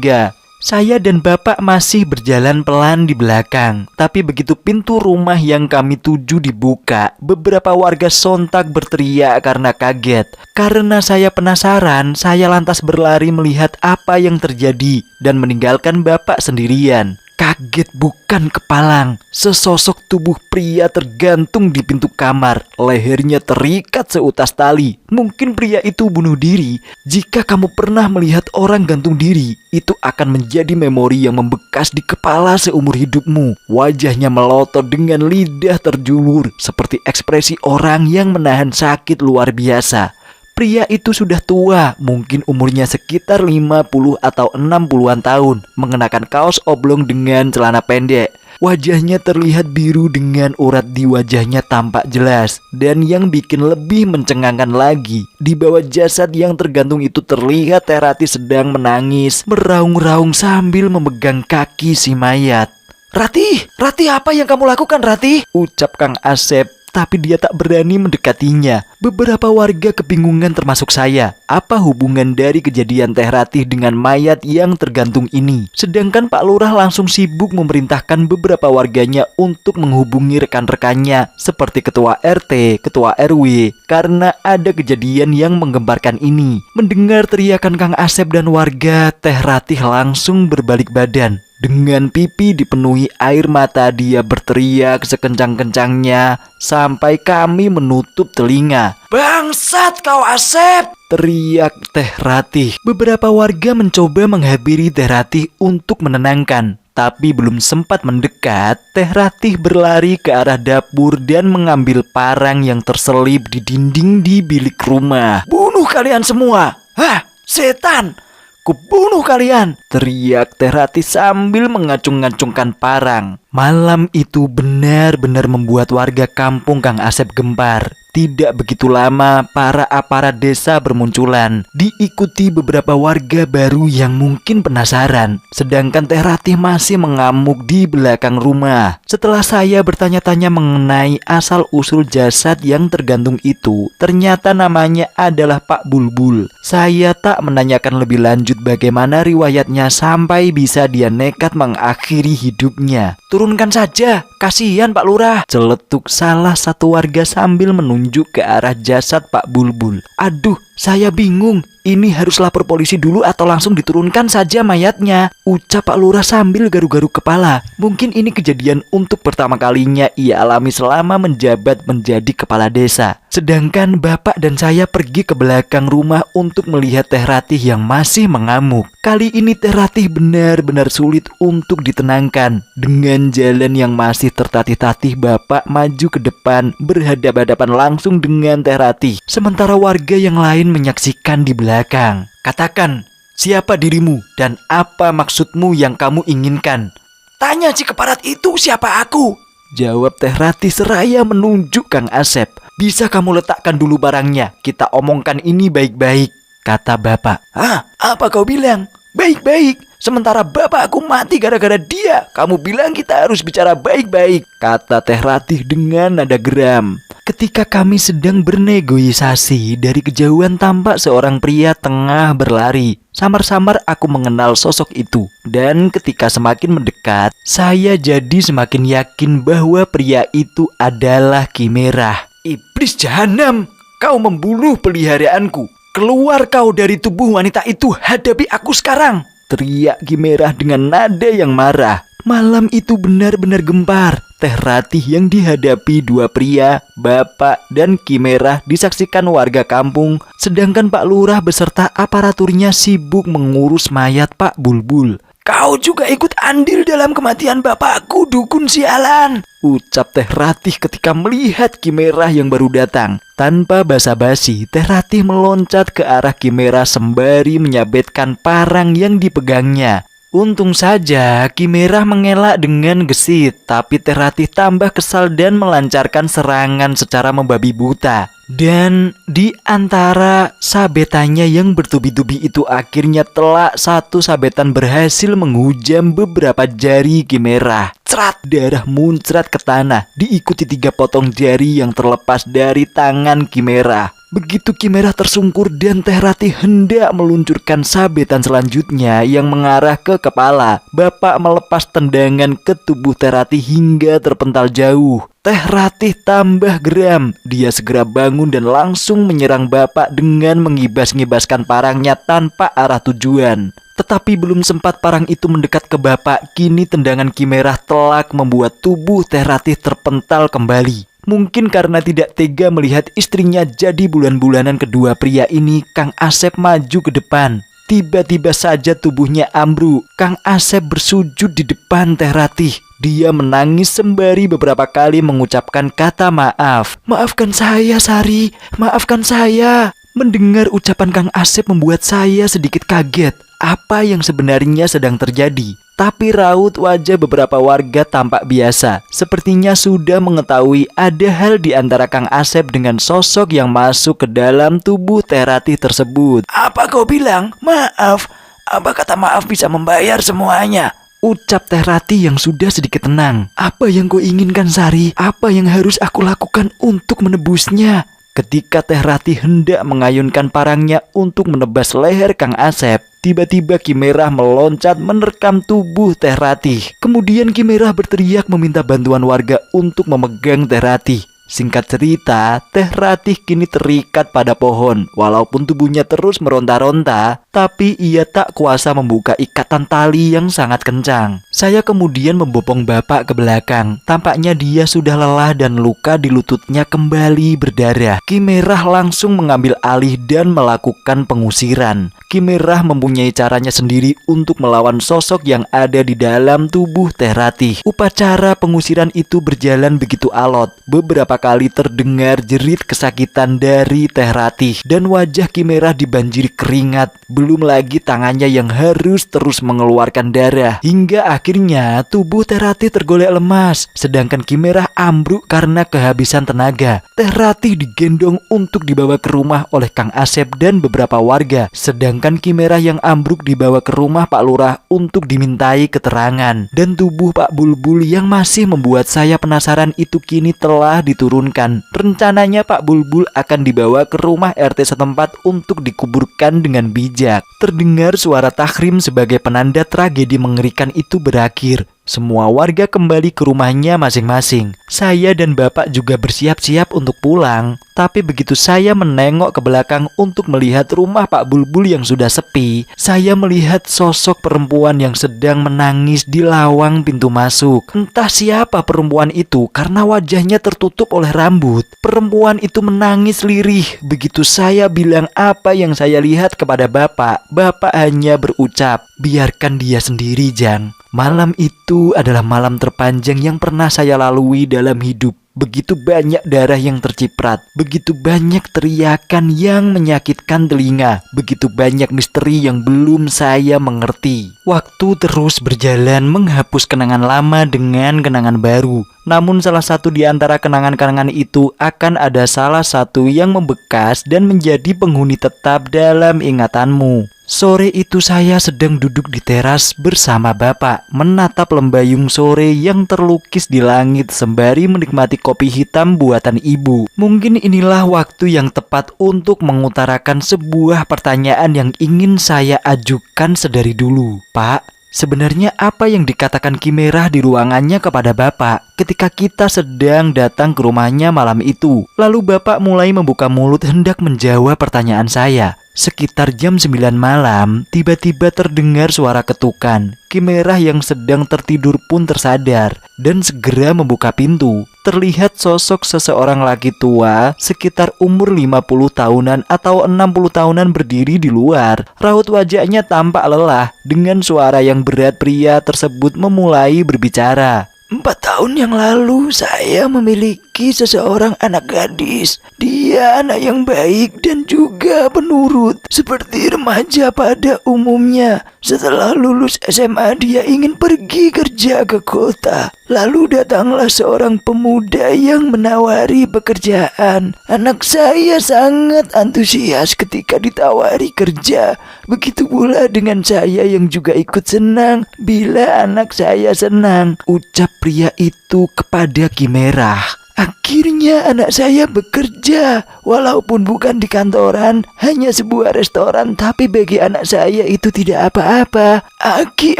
Saya dan bapak masih berjalan pelan di belakang. Tapi begitu pintu rumah yang kami tuju dibuka, beberapa warga sontak berteriak karena kaget. Karena saya penasaran, saya lantas berlari melihat apa yang terjadi dan meninggalkan bapak sendirian. Kaget bukan kepalang, sesosok tubuh pria tergantung di pintu kamar. Lehernya terikat seutas tali. Mungkin pria itu bunuh diri. Jika kamu pernah melihat orang gantung diri, itu akan menjadi memori yang membekas di kepala seumur hidupmu. Wajahnya melotot dengan lidah terjulur, seperti ekspresi orang yang menahan sakit luar biasa. Pria itu sudah tua, mungkin umurnya sekitar 50 atau 60-an tahun, mengenakan kaos oblong dengan celana pendek. Wajahnya terlihat biru dengan urat di wajahnya tampak jelas. Dan yang bikin lebih mencengangkan lagi, di bawah jasad yang tergantung itu terlihat Teh Ratih sedang menangis, meraung-raung sambil memegang kaki si mayat. "Ratih, Ratih, apa yang kamu lakukan, Ratih?" ucap Kang Asep. Tapi dia tak berani mendekatinya. Beberapa warga kebingungan termasuk saya. Apa hubungan dari kejadian Teh Ratih dengan mayat yang tergantung ini? Sedangkan Pak Lurah langsung sibuk memerintahkan beberapa warganya untuk menghubungi rekan-rekannya seperti ketua RT, ketua RW, karena ada kejadian yang menggemparkan ini. Mendengar teriakan Kang Asep dan warga, Teh Ratih langsung berbalik badan. Dengan pipi dipenuhi air mata dia berteriak sekencang-kencangnya sampai kami menutup telinga. "Bangsat kau Asep!" teriak Teh Ratih. Beberapa warga mencoba menghampiri Teh Ratih untuk menenangkan. Tapi belum sempat mendekat, Teh Ratih berlari ke arah dapur dan mengambil parang yang terselip di dinding di bilik rumah. "Bunuh kalian semua! Hah, setan! Kubunuh kalian!" teriak Teh Ratih sambil mengacung-ngacungkan parang. Malam itu benar-benar membuat warga kampung Kang Asep gempar. Tidak begitu lama, para aparat desa bermunculan, diikuti beberapa warga baru yang mungkin penasaran. Sedangkan Teh Ratih masih mengamuk di belakang rumah. Setelah saya bertanya-tanya mengenai asal-usul jasad yang tergantung itu, ternyata namanya adalah Pak Bulbul. Saya tak menanyakan lebih lanjut bagaimana riwayatnya sampai bisa dia nekat mengakhiri hidupnya. "Turunkan saja, kasihan Pak Lurah," celetuk salah satu warga sambil menunjuk ke arah jasad Pak Bulbul. "Aduh, saya bingung. Ini harus lapor polisi dulu atau langsung diturunkan saja mayatnya," ucap Pak Lurah sambil garu-garu kepala. Mungkin ini kejadian untuk pertama kalinya ia alami selama menjabat menjadi kepala desa. Sedangkan bapak dan saya pergi ke belakang rumah untuk melihat Teh Ratih yang masih mengamuk. Kali ini Teh Ratih benar-benar sulit untuk ditenangkan. Dengan jalan yang masih tertatih-tatih, bapak maju ke depan berhadapan-hadapan langsung dengan Teh Ratih. Sementara warga yang lain menyaksikan di belakang. "Katakan, Siapa dirimu dan apa maksudmu yang kamu inginkan? Tanya si keparat itu siapa aku, jawab Teh Ratih seraya menunjuk Kang Asep. Bisa kamu letakkan dulu barangnya, kita omongkan ini baik-baik, kata bapak. Hah? Apa kau bilang? Baik-baik, sementara bapakku mati gara-gara dia. Kamu bilang kita harus bicara baik-baik, kata Teh Ratih dengan nada geram. Ketika kami sedang bernegosiasi, dari kejauhan tampak seorang pria tengah berlari. Samar-samar aku mengenal sosok itu. Dan ketika semakin mendekat, saya jadi semakin yakin bahwa pria itu adalah Ki Merah. Iblis jahanam, kau membunuh peliharaanku. Keluar kau dari tubuh wanita itu, hadapi aku sekarang, teriak Ki Merah dengan nada yang marah. Malam itu benar-benar gempar. Teh Ratih yang dihadapi dua pria, bapak dan Ki Merah, disaksikan warga kampung. Sedangkan Pak Lurah beserta aparaturnya sibuk mengurus mayat Pak Bulbul. Kau juga ikut andil dalam kematian bapakku, dukun sialan, ucap Teh Ratih ketika melihat Ki Merah yang baru datang. Tanpa basa-basi, Teh Ratih meloncat ke arah Ki Merah sembari menyabetkan parang yang dipegangnya. Untung saja Ki Merah mengelak dengan gesit, tapi Teh Ratih tambah kesal dan melancarkan serangan secara membabi buta. Dan di antara sabetannya yang bertubi-tubi itu, akhirnya telak satu sabetan berhasil menghujam beberapa jari Ki Merah. Cerat, darah muncrat ke tanah, diikuti 3 potong jari yang terlepas dari tangan Ki Merah. Begitu Ki Merah tersungkur dan Teh Ratih hendak meluncurkan sabetan selanjutnya yang mengarah ke kepala, bapak melepas tendangan ke tubuh Teh Ratih hingga terpental jauh. Teh Ratih tambah geram. Dia segera bangun dan langsung menyerang bapak dengan mengibas-ngibaskan parangnya tanpa arah tujuan. Tetapi belum sempat parang itu mendekat ke bapak, kini tendangan Ki Merah telak membuat tubuh Teh Ratih terpental kembali. Mungkin karena tidak tega melihat istrinya jadi bulan-bulanan kedua pria ini, Kang Asep maju ke depan. Tiba-tiba saja tubuhnya ambruk. Kang Asep bersujud di depan Teh Ratih. Dia menangis sembari beberapa kali mengucapkan kata maaf. Maafkan saya, Sari, maafkan saya. Mendengar ucapan Kang Asep membuat saya sedikit kaget. Apa yang sebenarnya sedang terjadi? Tapi raut wajah beberapa warga tampak biasa. Sepertinya sudah mengetahui ada hal di antara Kang Asep dengan sosok yang masuk ke dalam tubuh Teh Ratih tersebut. Apa kau bilang? Maaf. Apa kata maaf bisa membayar semuanya? Ucap Teh Ratih yang sudah sedikit tenang. Apa yang kau inginkan, Sari? Apa yang harus aku lakukan untuk menebusnya? Ketika Teh Ratih hendak mengayunkan parangnya untuk menebas leher Kang Asep, tiba-tiba Ki Merah meloncat menerkam tubuh Teh Ratih. Kemudian Ki Merah berteriak meminta bantuan warga untuk memegang Teh Ratih. Singkat cerita, Teh Ratih kini terikat pada pohon. Walaupun tubuhnya terus meronta-ronta, tapi ia tak kuasa membuka ikatan tali yang sangat kencang. Saya kemudian membopong bapak ke belakang. Tampaknya dia sudah lelah dan luka di lututnya kembali berdarah. Ki Merah langsung mengambil alih dan melakukan pengusiran. Ki Merah mempunyai caranya sendiri untuk melawan sosok yang ada di dalam tubuh Teh Ratih. Upacara pengusiran itu berjalan begitu alot. Beberapa kali terdengar jerit kesakitan dari Teh Ratih dan wajah Ki Merah dibanjiri keringat. Belum lagi tangannya yang harus terus mengeluarkan darah. Hingga akhirnya tubuh Teh Ratih tergolek lemas, sedangkan Ki Merah ambruk karena kehabisan tenaga. Teh Ratih digendong untuk dibawa ke rumah oleh Kang Asep dan beberapa warga, sedangkan Ki Merah yang ambruk dibawa ke rumah Pak Lurah untuk dimintai keterangan. Dan tubuh Pak Bulbul yang masih membuat saya penasaran itu kini telah diturunkan. Rencananya Pak Bulbul akan dibawa ke rumah RT setempat untuk dikuburkan dengan bijak. Terdengar suara takhrim sebagai penanda tragedi mengerikan itu berakhir. Semua warga kembali ke rumahnya masing-masing. Saya dan bapak juga bersiap-siap untuk pulang. Tapi begitu saya menengok ke belakang untuk melihat rumah Pak Bulbul yang sudah sepi, saya melihat sosok perempuan yang sedang menangis di lawang pintu masuk. Entah siapa perempuan itu karena wajahnya tertutup oleh rambut. Perempuan itu menangis lirih. Begitu saya bilang apa yang saya lihat kepada bapak, bapak hanya berucap, "Biarkan dia sendiri, Jang." Malam itu adalah malam terpanjang yang pernah saya lalui dalam hidup. Begitu banyak darah yang terciprat, begitu banyak teriakan yang menyakitkan telinga, begitu banyak misteri yang belum saya mengerti. Waktu terus berjalan menghapus kenangan lama dengan kenangan baru. Namun salah satu di antara kenangan-kenangan itu akan ada salah satu yang membekas dan menjadi penghuni tetap dalam ingatanmu. Sore itu saya sedang duduk di teras bersama bapak, menatap lembayung sore yang terlukis di langit sembari menikmati kopi hitam buatan ibu. Mungkin inilah waktu yang tepat untuk mengutarakan sebuah pertanyaan yang ingin saya ajukan sedari dulu. Pak, sebenarnya apa yang dikatakan Ki Merah di ruangannya kepada bapak ketika kita sedang datang ke rumahnya malam itu? Lalu bapak mulai membuka mulut hendak menjawab pertanyaan saya. Sekitar jam 9 malam, tiba-tiba terdengar suara ketukan. Ki Merah yang sedang tertidur pun tersadar dan segera membuka pintu. Terlihat sosok seseorang laki tua sekitar umur 50 tahunan atau 60 tahunan berdiri di luar. Raut wajahnya tampak lelah. Dengan suara yang berat, pria tersebut memulai berbicara. 4 tahun yang lalu saya memiliki seseorang anak gadis. Dia anak yang baik dan juga penurut, seperti remaja pada umumnya. Setelah lulus SMA dia ingin pergi kerja ke kota. Lalu datanglah seorang pemuda yang menawari pekerjaan. Anak saya sangat antusias ketika ditawari kerja. Begitu pula dengan saya yang juga ikut senang bila anak saya senang, ucap pria itu kepada Ki Merah. Akhirnya anak saya bekerja, walaupun bukan di kantoran, hanya sebuah restoran, tapi bagi anak saya itu tidak apa-apa. Aki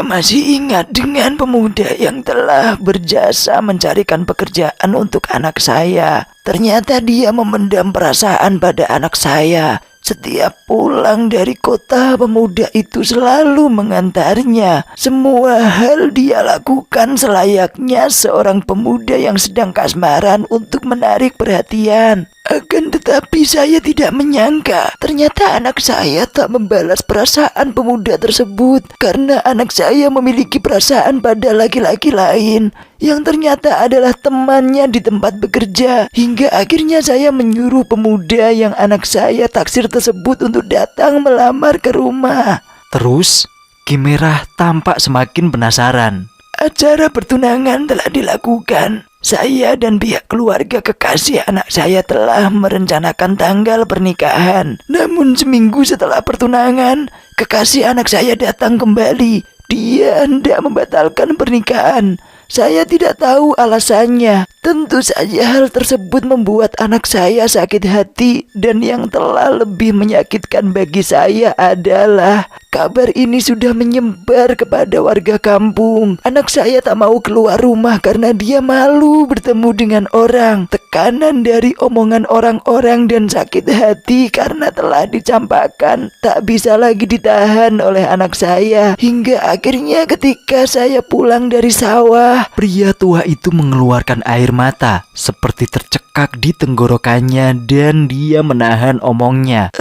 masih ingat dengan pemuda yang telah berjasa mencarikan pekerjaan untuk anak saya. Ternyata dia memendam perasaan pada anak saya. Setiap pulang dari kota, pemuda itu selalu mengantarnya. Semua hal dia lakukan selayaknya seorang pemuda yang sedang kasmaran untuk menarik perhatian. Akan tetapi saya tidak menyangka ternyata anak saya tak membalas perasaan pemuda tersebut, karena anak saya memiliki perasaan pada laki-laki lain yang ternyata adalah temannya di tempat bekerja. Hingga akhirnya saya menyuruh pemuda yang anak saya taksir tersebut untuk datang melamar ke rumah. Terus Ki Merah tampak semakin penasaran. Acara pertunangan telah dilakukan. Saya dan pihak keluarga kekasih anak saya telah merencanakan tanggal pernikahan. Namun seminggu setelah pertunangan, kekasih anak saya datang kembali. Dia hendak membatalkan pernikahan. Saya tidak tahu alasannya. Tentu saja hal tersebut membuat anak saya sakit hati. Dan yang telah lebih menyakitkan bagi saya adalah kabar ini sudah menyebar kepada warga kampung. Anak saya tak mau keluar rumah karena dia malu bertemu dengan orang. Tekanan dari omongan orang-orang dan sakit hati karena telah dicampakkan tak bisa lagi ditahan oleh anak saya. Hingga akhirnya ketika saya pulang dari sawah, pria tua itu mengeluarkan air mata seperti tercekak di tenggorokannya dan dia menahan omongnya.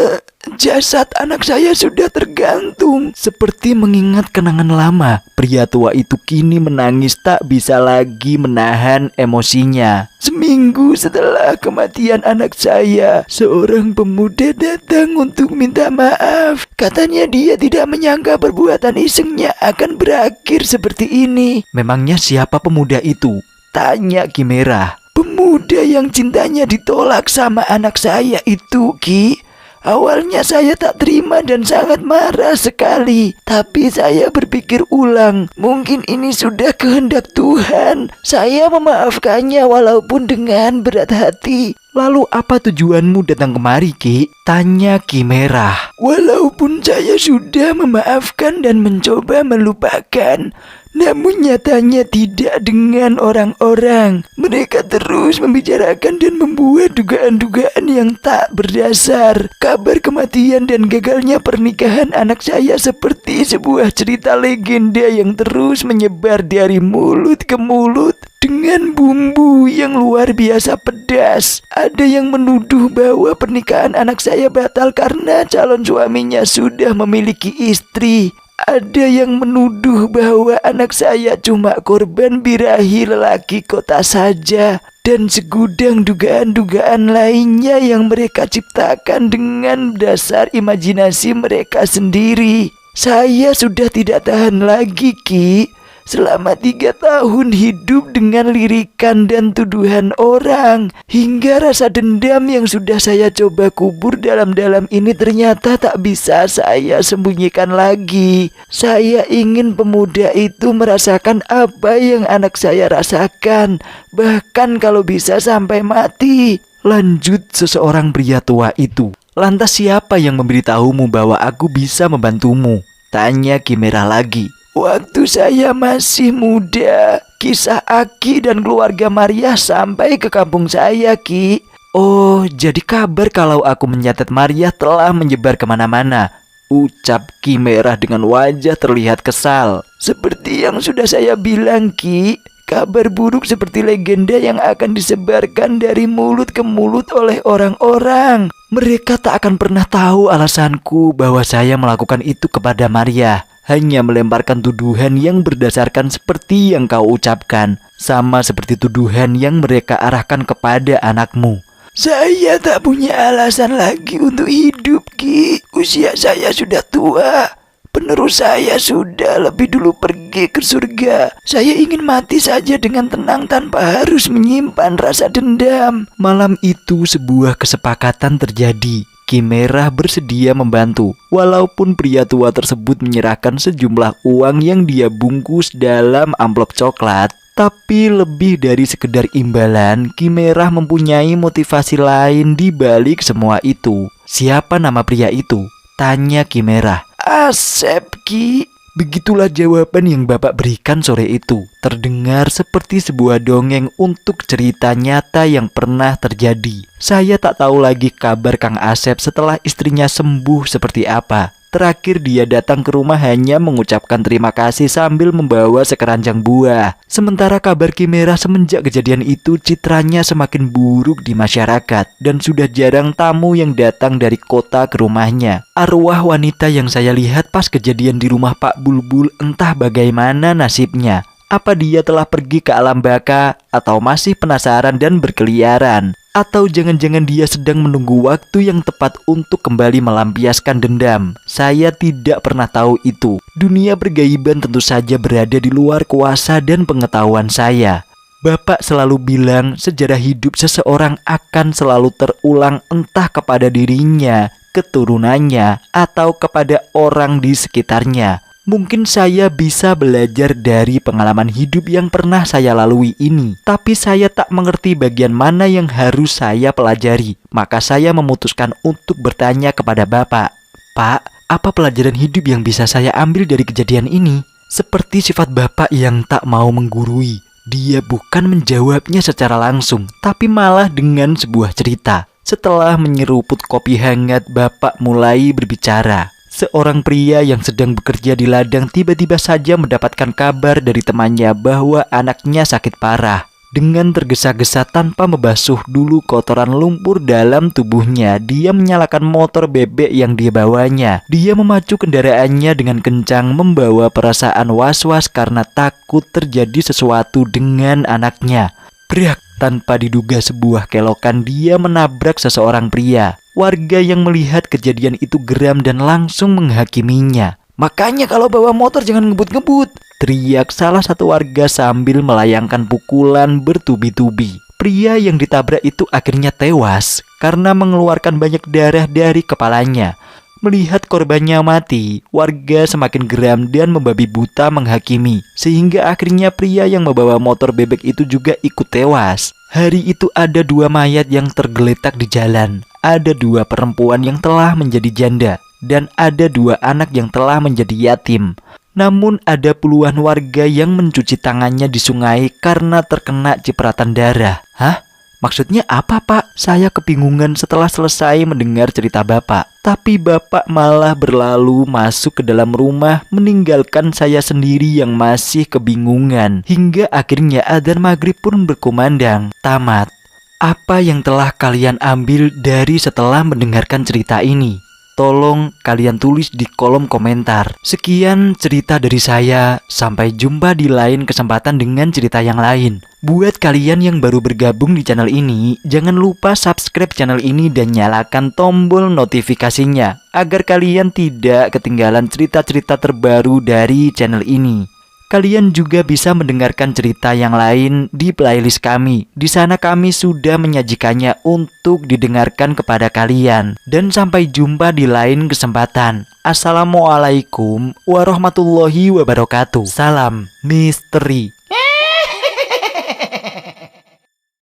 Jasad anak saya sudah tergantung. Seperti mengingat kenangan lama, pria tua itu kini menangis tak bisa lagi menahan emosinya. Seminggu setelah kematian anak saya, seorang pemuda datang untuk minta maaf. Katanya dia tidak menyangka perbuatan isengnya akan berakhir seperti ini. Memangnya siapa pemuda itu? Tanya Ki Merah. Pemuda yang cintanya ditolak sama anak saya itu, Ki. Awalnya saya tak terima dan sangat marah sekali. Tapi saya berpikir ulang, mungkin ini sudah kehendak Tuhan. Saya memaafkannya walaupun dengan berat hati. Lalu apa tujuanmu datang kemari, Ki? Tanya Ki Merah. Walaupun saya sudah memaafkan dan mencoba melupakan, namun nyatanya tidak dengan orang-orang. Mereka terus membicarakan dan membuat dugaan-dugaan yang tak berdasar. Kabar kematian dan gagalnya pernikahan anak saya seperti sebuah cerita legenda yang terus menyebar dari mulut ke mulut dengan bumbu yang luar biasa pedas. Ada yang menuduh bahwa pernikahan anak saya batal karena calon suaminya sudah memiliki istri. Ada yang menuduh bahwa anak saya cuma korban birahi lelaki kota saja. dan segudang dugaan-dugaan lainnya yang mereka ciptakan dengan dasar imajinasi mereka sendiri. Saya sudah tidak tahan lagi, Ki. Selama 3 tahun hidup dengan lirikan dan tuduhan orang, hingga rasa dendam yang sudah saya coba kubur dalam-dalam ini ternyata tak bisa saya sembunyikan lagi. Saya ingin pemuda itu merasakan apa yang anak saya rasakan, bahkan kalau bisa sampai mati. Lanjut seseorang pria tua itu. Lantas siapa yang memberitahumu bahwa aku bisa membantumu? Tanya Ki Merah lagi. Waktu saya masih muda, kisah Aki dan keluarga Maria sampai ke kampung saya, Ki. Oh, jadi kabar kalau aku menyatet Maria telah menyebar kemana-mana, ucap Ki Merah dengan wajah terlihat kesal. Seperti yang sudah saya bilang, Ki, kabar buruk seperti legenda yang akan disebarkan dari mulut ke mulut oleh orang-orang. Mereka tak akan pernah tahu alasanku bahwa saya melakukan itu kepada Maria. Hanya melemparkan tuduhan yang berdasarkan seperti yang kau ucapkan, sama seperti tuduhan yang mereka arahkan kepada anakmu. Saya tak punya alasan lagi untuk hidup, Ki. Usia saya sudah tua. Penerus saya sudah lebih dulu pergi ke surga. Saya ingin mati saja dengan tenang tanpa harus menyimpan rasa dendam. Malam itu sebuah kesepakatan terjadi. Ki Merah bersedia membantu, walaupun pria tua tersebut menyerahkan sejumlah uang yang dia bungkus dalam amplop coklat. Tapi lebih dari sekedar imbalan, Ki Merah mempunyai motivasi lain di balik semua itu. Siapa nama pria itu? Tanya Ki Merah. Asep, Ki. Begitulah jawaban yang Bapak berikan sore itu. Terdengar seperti sebuah dongeng untuk cerita nyata yang pernah terjadi. Saya tak tahu lagi kabar Kang Asep setelah istrinya sembuh seperti apa. Terakhir dia datang ke rumah hanya mengucapkan terima kasih sambil membawa sekeranjang buah. Sementara kabar Ki Merah semenjak kejadian itu citranya semakin buruk di masyarakat dan sudah jarang tamu yang datang dari kota ke rumahnya. Arwah wanita yang saya lihat pas kejadian di rumah Pak Bulbul entah bagaimana nasibnya. Apa dia telah pergi ke alam baka atau masih penasaran dan berkeliaran? Atau jangan-jangan dia sedang menunggu waktu yang tepat untuk kembali melampiaskan dendam. Saya tidak pernah tahu itu. Dunia pergaiban tentu saja berada di luar kuasa dan pengetahuan saya. Bapak selalu bilang sejarah hidup seseorang akan selalu terulang entah kepada dirinya, keturunannya, atau kepada orang di sekitarnya. Mungkin saya bisa belajar dari pengalaman hidup yang pernah saya lalui ini, tapi saya tak mengerti bagian mana yang harus saya pelajari. Maka saya memutuskan untuk bertanya kepada Bapak. Pak, apa pelajaran hidup yang bisa saya ambil dari kejadian ini? Seperti sifat Bapak yang tak mau menggurui. Dia bukan menjawabnya secara langsung, tapi malah dengan sebuah cerita. Setelah menyeruput kopi hangat, Bapak mulai berbicara. Seorang pria yang sedang bekerja di ladang tiba-tiba saja mendapatkan kabar dari temannya bahwa anaknya sakit parah. Dengan tergesa-gesa tanpa membasuh dulu kotoran lumpur dalam tubuhnya, dia menyalakan motor bebek yang dibawanya. Dia memacu kendaraannya dengan kencang, membawa perasaan was-was karena takut terjadi sesuatu dengan anaknya. Brak! Tanpa diduga sebuah kelokan dia menabrak seseorang pria. Warga yang melihat kejadian itu geram dan langsung menghakiminya. Makanya kalau bawa motor jangan ngebut-ngebut, teriak salah satu warga sambil melayangkan pukulan bertubi-tubi. Pria yang ditabrak itu akhirnya tewas karena mengeluarkan banyak darah dari kepalanya. Melihat korbannya mati, warga semakin geram dan membabi buta menghakimi. Sehingga akhirnya pria yang membawa motor bebek itu juga ikut tewas. Hari itu ada 2 mayat yang tergeletak di jalan. Ada 2 perempuan yang telah menjadi janda. Dan ada 2 anak yang telah menjadi yatim. Namun ada puluhan warga yang mencuci tangannya di sungai karena terkena cipratan darah. Hah? Maksudnya apa, Pak? Saya kebingungan setelah selesai mendengar cerita Bapak. Tapi Bapak malah berlalu masuk ke dalam rumah, meninggalkan saya sendiri yang masih kebingungan. Hingga akhirnya adzan maghrib pun berkumandang. Tamat. Apa yang telah kalian ambil dari setelah mendengarkan cerita ini? Tolong kalian tulis di kolom komentar. Sekian cerita dari saya. Sampai jumpa di lain kesempatan dengan cerita yang lain. Buat kalian yang baru bergabung di channel ini, jangan lupa subscribe channel ini dan nyalakan tombol notifikasinya agar kalian tidak ketinggalan cerita-cerita terbaru dari channel ini. Kalian juga bisa mendengarkan cerita yang lain di playlist kami. Di sana kami sudah menyajikannya untuk didengarkan kepada kalian. Dan sampai jumpa di lain kesempatan. Assalamualaikum warahmatullahi wabarakatuh. Salam misteri.